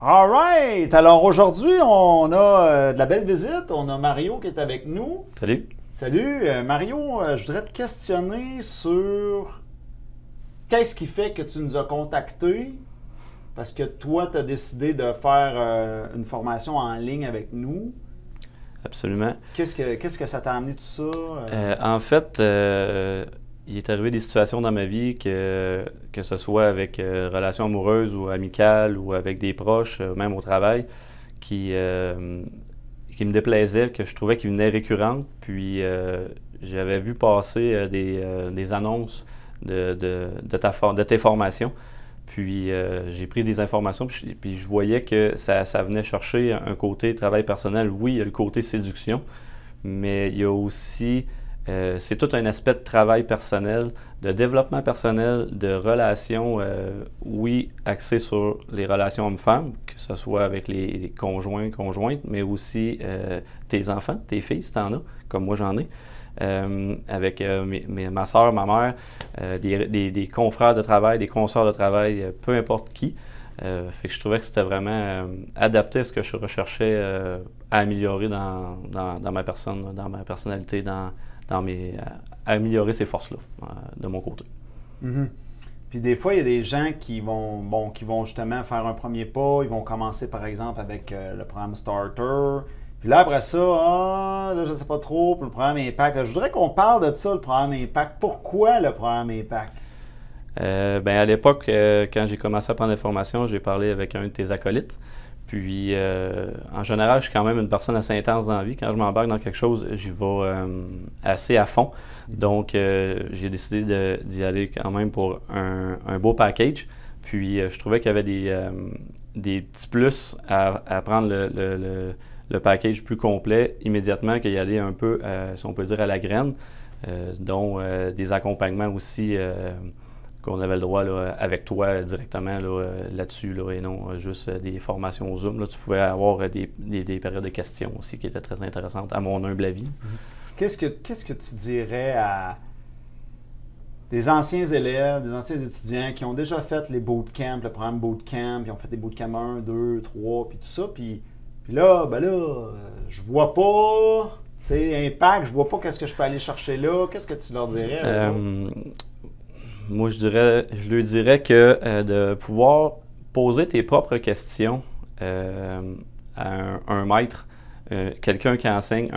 All right! Alors aujourd'hui, on a de la belle visite. On a Mario qui est avec nous. Salut. Salut! Mario, je voudrais te questionner sur qu'est-ce qui fait que tu nous as contactés parce que toi, tu as décidé de faire une formation en ligne avec nous. Absolument. Qu'est-ce que ça t'a amené tout ça? En fait, il est arrivé des situations dans ma vie que ce soit avec relations amoureuses ou amicales ou avec des proches, même au travail, qui me déplaisaient, que je trouvais qu'ils venaient récurrentes. Puis j'avais vu passer des annonces de tes formations. Puis j'ai pris des informations, puis je voyais que ça venait chercher un côté travail personnel. Oui, il y a le côté séduction, mais il y a aussi, c'est tout un aspect de travail personnel, de développement personnel, de relations, oui, axé sur les relations hommes-femmes, que ce soit avec les conjoints, conjointes, mais aussi tes enfants, tes filles, si tu en as, comme moi j'en ai. Avec ma soeur, ma mère, des confrères de travail, des consoeurs de travail, peu importe qui. Fait que je trouvais que c'était vraiment adapté à ce que je recherchais à améliorer dans ma personne, dans ma personnalité, à améliorer ces forces-là de mon côté. Mhm. Puis des fois, il y a des gens qui vont justement faire un premier pas. Ils vont commencer par exemple avec le programme Starter. Puis là, après ça, là, je ne sais pas trop, pour le programme Impact. Là, je voudrais qu'on parle de ça, le programme Impact. Pourquoi le programme Impact? Ben à l'époque, quand j'ai commencé à prendre des formations, j'ai parlé avec un de tes acolytes. Puis, en général, je suis quand même une personne assez intense dans la vie. Quand je m'embarque dans quelque chose, j'y vais assez à fond. Donc, j'ai décidé d'y aller quand même pour un beau package. Puis, je trouvais qu'il y avait des petits plus à prendre le package plus complet immédiatement qu'y aller un peu, si on peut dire, à la graine, dont des accompagnements aussi qu'on avait le droit là, avec toi directement là-dessus là, et non juste des formations au Zoom. Là, tu pouvais avoir des périodes de questions aussi qui étaient très intéressantes, à mon humble avis. Qu'est-ce que tu dirais à des anciens élèves, des anciens étudiants qui ont déjà fait les bootcamps, le programme bootcamp, ils ont fait des bootcamps 1, 2, 3, puis tout ça, puis là, je vois pas, tu sais, Impact, je vois pas qu'est-ce que je peux aller chercher là. Qu'est-ce que tu leur dirais? Moi, je lui dirais que de pouvoir poser tes propres questions à un maître, quelqu'un qui enseigne,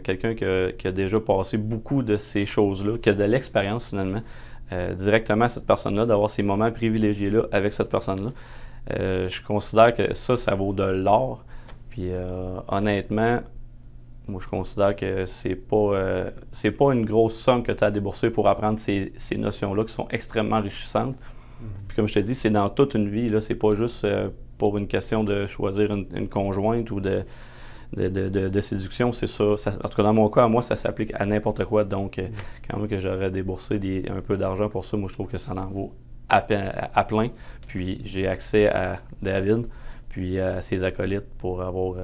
quelqu'un qui a déjà passé beaucoup de ces choses-là, qui a de l'expérience finalement, directement à cette personne-là, d'avoir ces moments privilégiés-là avec cette personne-là. Je considère que ça vaut de l'or. Puis honnêtement, moi, je considère que c'est pas une grosse somme que tu as à débourser pour apprendre ces notions-là qui sont extrêmement enrichissantes. Puis comme je te dis, c'est dans toute une vie. Là, c'est pas juste pour une question de choisir une conjointe ou de séduction. C'est ça. En tout cas, dans mon cas, à moi, ça s'applique à n'importe quoi. Donc, quand même que j'aurais déboursé un peu d'argent pour ça, moi, je trouve que ça en vaut à plein. Puis, j'ai accès à David puis à ses acolytes pour avoir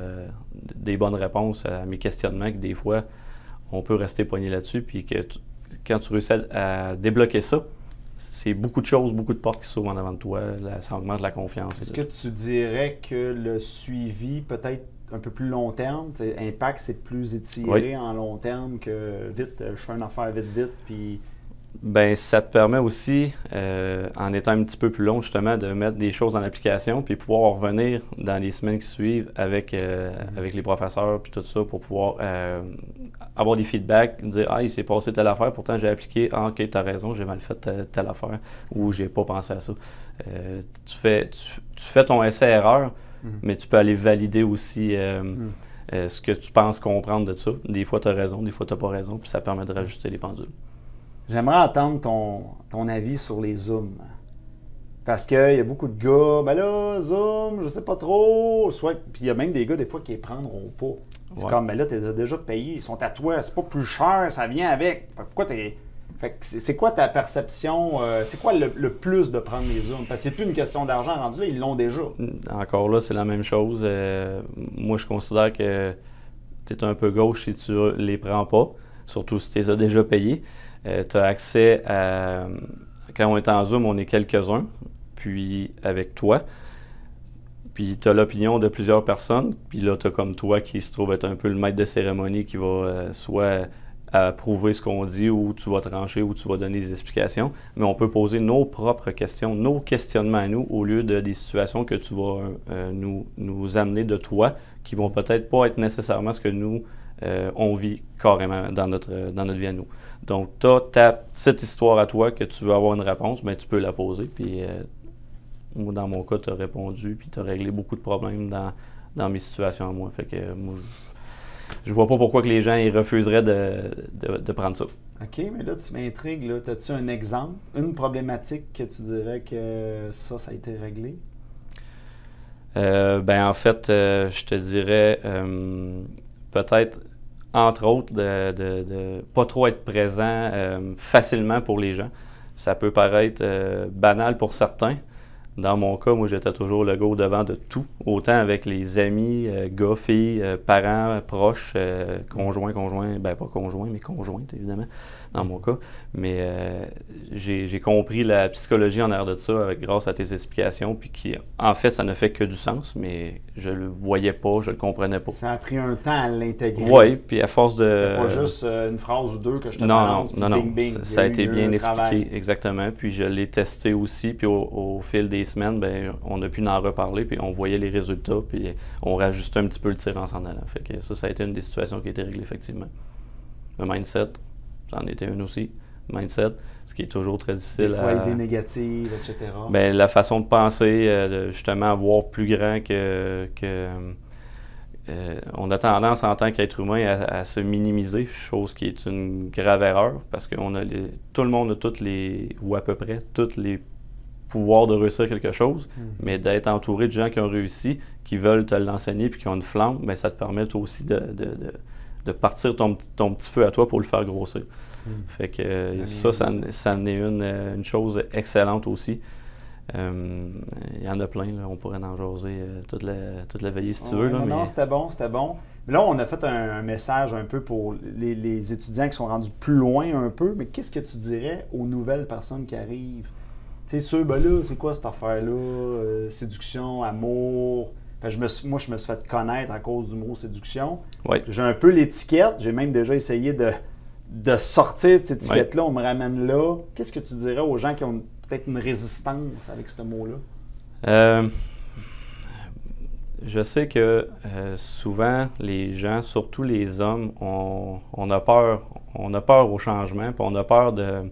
des bonnes réponses à mes questionnements que des fois, on peut rester poigné là-dessus, puis que quand tu réussis à débloquer ça, c'est beaucoup de choses, beaucoup de portes qui s'ouvrent en avant de toi, ça augmente la confiance. Est-ce que tu dirais que le suivi peut-être un peu plus long terme, Impact, c'est plus étiré en long terme que vite, je fais une affaire vite, puis... Ben, ça te permet aussi, en étant un petit peu plus long, justement, de mettre des choses en application puis pouvoir revenir dans les semaines qui suivent avec les professeurs puis tout ça pour pouvoir avoir des feedbacks, dire « Ah, il s'est passé telle affaire, pourtant j'ai appliqué. Ah, OK, t'as raison, j'ai mal fait telle affaire ou j'ai pas pensé à ça. » Tu fais ton essai-erreur, mais tu peux aller valider aussi ce que tu penses comprendre de ça. Des fois, tu as raison, des fois, tu n'as pas raison, puis ça permet de rajuster les pendules. J'aimerais entendre ton avis sur les Zooms. Parce qu'il y a beaucoup de gars, ben là, Zoom, je sais pas trop. Puis il y a même des gars, des fois, qui les prendront pas. C'est comme, ben là, tu les as déjà payés, ils sont à toi, c'est pas plus cher, ça vient avec. Pourquoi t'es. Fait que c'est quoi ta perception? C'est quoi le plus de prendre les Zooms? Parce que c'est plus une question d'argent rendu là, ils l'ont déjà. Encore là, c'est la même chose. Moi, je considère que tu es un peu gauche si tu les prends pas, surtout si tu les as déjà payés. Tu as accès à... Quand on est en Zoom, on est quelques-uns, puis avec toi. Puis tu as l'opinion de plusieurs personnes, puis là, tu as comme toi qui se trouve être un peu le maître de cérémonie qui va soit approuver ce qu'on dit ou tu vas trancher ou tu vas donner des explications. Mais on peut poser nos propres questions, nos questionnements à nous au lieu de des situations que tu vas nous amener de toi qui vont peut-être pas être nécessairement ce que nous, on vit carrément dans notre vie à nous. Donc, tu as ta petite histoire à toi que tu veux avoir une réponse, bien, tu peux la poser. Puis, dans mon cas, tu as répondu, puis tu as réglé beaucoup de problèmes dans mes situations à moi. Fait que moi, je vois pas pourquoi que les gens ils refuseraient de prendre ça. OK, mais là, tu m'intrigues. As-tu un exemple, une problématique que tu dirais que ça a été réglé? Ben en fait, je te dirais peut-être, entre autres, de pas trop être présent facilement pour les gens. Ça peut paraître banal pour certains. Dans mon cas, moi, j'étais toujours le gars au devant de tout, autant avec les amis, gars, filles, parents, proches, conjoints, ben pas conjoints, mais conjointes, évidemment, dans mon cas. Mais j'ai compris la psychologie en arrière de ça grâce à tes explications, puis qui, en fait, ça ne fait que du sens, mais je le voyais pas, je le comprenais pas. Ça a pris un temps à l'intégrer. Oui, puis à force de... C'était pas juste une phrase ou deux que je te balance, non, bing, bing. Ça a été bien expliqué, exactement. Puis je l'ai testé aussi, puis au fil des semaines, ben, on a pu en reparler, puis on voyait les résultats, puis on rajustait un petit peu le tir en s'en allant. Fait que ça a été une des situations qui a été réglée, effectivement. Le mindset, ça en était une aussi. Mindset, ce qui est toujours très difficile. Des fois, idées négatives, etc. Ben, la façon de penser, justement, voir plus grand on a tendance en tant qu'être humain à se minimiser, chose qui est une grave erreur, parce que tout le monde a ou à peu près, tous les pouvoirs de réussir quelque chose, mais d'être entouré de gens qui ont réussi, qui veulent te l'enseigner puis qui ont une flamme, bien, ça te permet toi aussi de partir ton petit feu à toi pour le faire grossir. Fait que ça en est une chose excellente aussi. Il y en a plein, là. On pourrait en jaser toute la veillée si tu veux. Là, non, c'était bon. Mais là, on a fait un message un peu pour les étudiants qui sont rendus plus loin un peu, mais qu'est-ce que tu dirais aux nouvelles personnes qui arrivent? Tu sais, ceux, ben là, c'est quoi cette affaire-là? Séduction, amour. Moi, je me suis fait connaître à cause du mot séduction. Ouais. J'ai un peu l'étiquette. J'ai même déjà essayé de sortir de cette étiquette-là. On me ramène là. Qu'est-ce que tu dirais aux gens qui ont peut-être une résistance avec ce mot-là? Je sais que souvent, les gens, surtout les hommes, on a peur au changement, puis on a peur de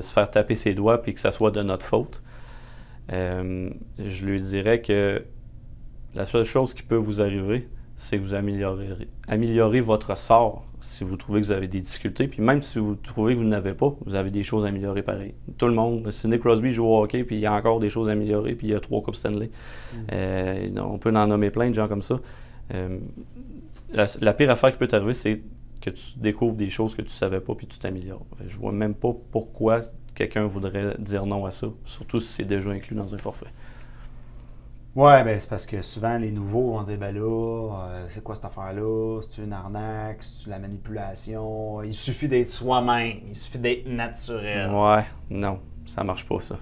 se faire taper ses doigts puis que ça soit de notre faute. Je lui dirais que la seule chose qui peut vous arriver, c'est que vous améliorez votre sort si vous trouvez que vous avez des difficultés. Puis même si vous trouvez que vous n'avez pas, vous avez des choses à améliorer pareil. Tout le monde, Sidney Crosby joue au hockey, puis il y a encore des choses à améliorer, puis il y a 3 Coupes Stanley. On peut en nommer plein de gens comme ça. La pire affaire qui peut t'arriver, c'est que tu découvres des choses que tu ne savais pas, puis tu t'améliores. Je vois même pas pourquoi quelqu'un voudrait dire non à ça, surtout si c'est déjà inclus dans un forfait. Ouais, ben c'est parce que souvent les nouveaux vont dire ben là, c'est quoi cette affaire-là? C'est une arnaque, c'est la manipulation. Il suffit d'être soi-même, il suffit d'être naturel. Ouais, non, ça marche pas ça.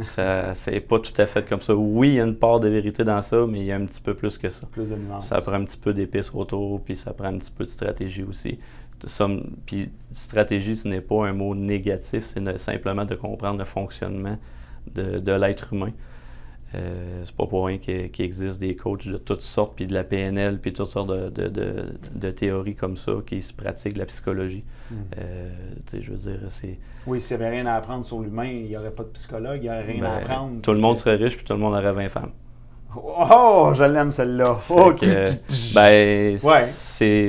C'est pas tout à fait comme ça. Oui, il y a une part de vérité dans ça, mais il y a un petit peu plus que ça. Plus de nuances. Ça prend un petit peu d'épices autour, puis ça prend un petit peu de stratégie aussi. Puis stratégie, ce n'est pas un mot négatif, c'est simplement de comprendre le fonctionnement de l'être humain. C'est pas pour rien qu'il existe des coachs de toutes sortes, puis de la PNL, puis toutes sortes de théories comme ça qui se pratiquent, la psychologie. Je veux dire, c'est... Oui, s'il n'y avait rien à apprendre sur l'humain, il n'y aurait pas de psychologue, il n'y aurait rien à apprendre. Tout le monde serait riche, puis tout le monde aurait 20 femmes. Oh, je l'aime celle-là! Oh,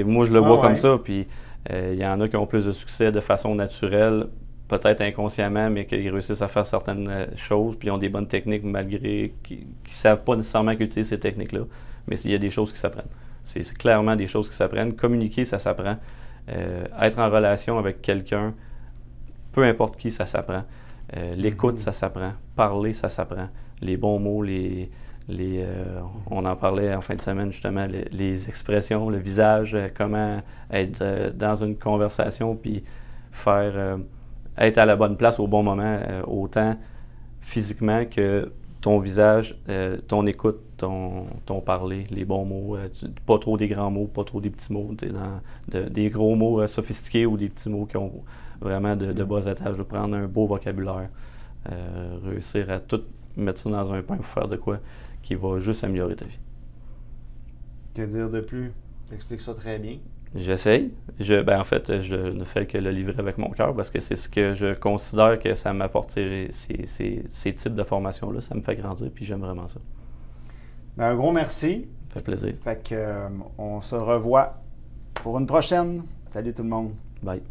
moi je le vois comme ça, puis il y en a qui ont plus de succès de façon naturelle, peut-être inconsciemment, mais qui réussissent à faire certaines choses, puis ils ont des bonnes techniques malgré qu'ils ne savent pas nécessairement utiliser ces techniques-là. Mais il y a des choses qui s'apprennent. C'est clairement des choses qui s'apprennent. Communiquer, ça s'apprend. Être en relation avec quelqu'un, peu importe qui, ça s'apprend. L'écoute, ça s'apprend. Parler, ça s'apprend. Les bons mots, on en parlait en fin de semaine justement, les expressions, le visage, comment être dans une conversation, puis être à la bonne place au bon moment, autant physiquement que ton visage, ton écoute, ton parler, les bons mots, pas trop des grands mots, pas trop des petits mots, des gros mots sophistiqués ou des petits mots qui ont vraiment de bas étages, de prendre un beau vocabulaire, réussir à tout mettre ça dans un pain pour faire de quoi qui va juste améliorer ta vie. Que dire de plus? Tu expliques ça très bien. J'essaye. En fait, je ne fais que le livrer avec mon cœur parce que c'est ce que je considère que ça m'apporte ces types de formations-là. Ça me fait grandir puis j'aime vraiment ça. Ben, un gros merci. Ça fait plaisir. Fait que, on se revoit pour une prochaine. Salut tout le monde. Bye.